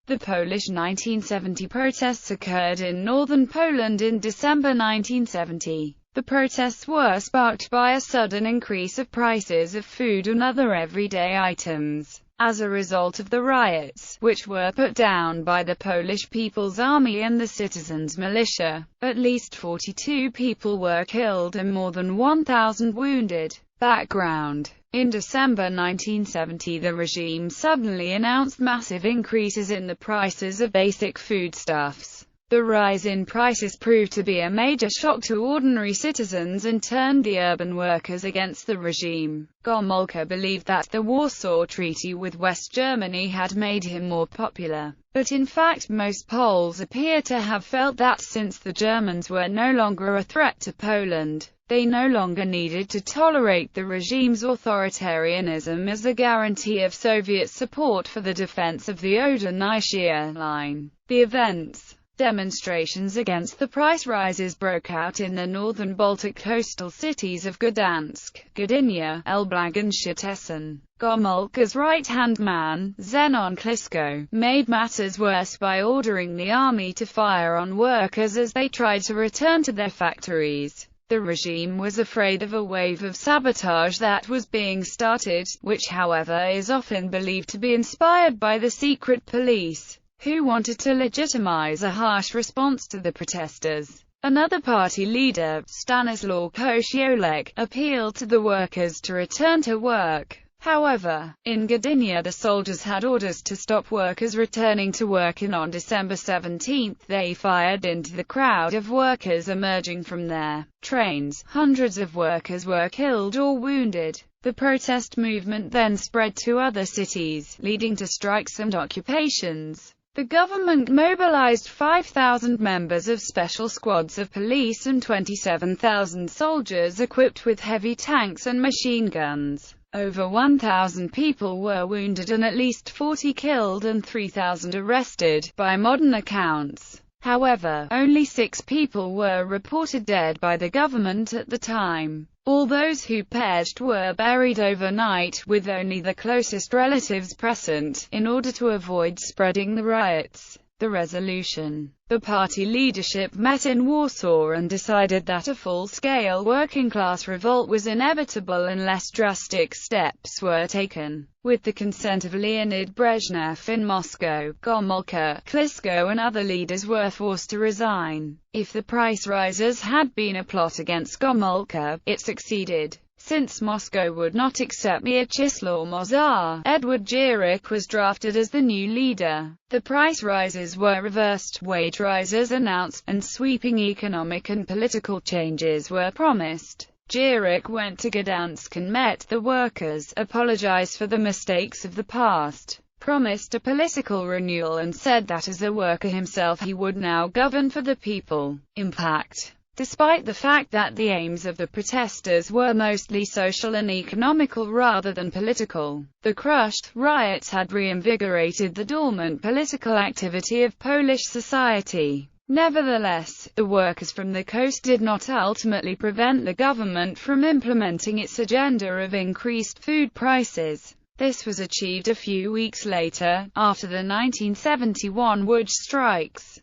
The Polish 1970 protests occurred in northern Poland in December 1970. The protests were sparked by a sudden increase of prices of food and other everyday items. As a result of the riots, which were put down by the Polish People's Army and the citizens' militia, at least 42 people were killed and more than 1,000 wounded. Background: in December 1970, the regime suddenly announced massive increases in the prices of basic foodstuffs. The rise in prices proved to be a major shock to ordinary citizens and turned the urban workers against the regime. Gomulka believed that the Warsaw Treaty with West Germany had made him more popular. But in fact most Poles appear to have felt that since the Germans were no longer a threat to Poland, they no longer needed to tolerate the regime's authoritarianism as a guarantee of Soviet support for the defense of the Oder-Neisse line. The events. Demonstrations against the price rises broke out in the northern Baltic coastal cities of Gdansk, Gdynia, Elbląg and Szczecin. Gomulka's right-hand man, Zenon Klisko, made matters worse by ordering the army to fire on workers as they tried to return to their factories. The regime was afraid of a wave of sabotage that was being started, which however is often believed to be inspired by the secret police, who wanted to legitimize a harsh response to the protesters. Another party leader, Stanislaw Kościołek, appealed to the workers to return to work. However, in Gdynia the soldiers had orders to stop workers returning to work, and on December 17 they fired into the crowd of workers emerging from their trains. Hundreds of workers were killed or wounded. The protest movement then spread to other cities, leading to strikes and occupations. The government mobilized 5,000 members of special squads of police and 27,000 soldiers equipped with heavy tanks and machine guns. Over 1,000 people were wounded and at least 40 killed and 3,000 arrested, by modern accounts. However, only 6 people were reported dead by the government at the time. All those who perished were buried overnight, with only the closest relatives present, in order to avoid spreading the riots. The resolution. The party leadership met in Warsaw and decided that a full-scale working-class revolt was inevitable unless drastic steps were taken. With the consent of Leonid Brezhnev in Moscow, Gomulka, Klisko and other leaders were forced to resign. If the price rises had been a plot against Gomulka, it succeeded. Since Moscow would not accept Mieczysław Mozar, Edward Gierek was drafted as the new leader. The price rises were reversed, wage rises announced, and sweeping economic and political changes were promised. Gierek went to Gdansk and met the workers, apologized for the mistakes of the past, promised a political renewal and said that as a worker himself he would now govern for the people. Impact. Despite the fact that the aims of the protesters were mostly social and economical rather than political, the crushed riots had reinvigorated the dormant political activity of Polish society. Nevertheless, the workers from the coast did not ultimately prevent the government from implementing its agenda of increased food prices. This was achieved a few weeks later, after the 1971 wage strikes.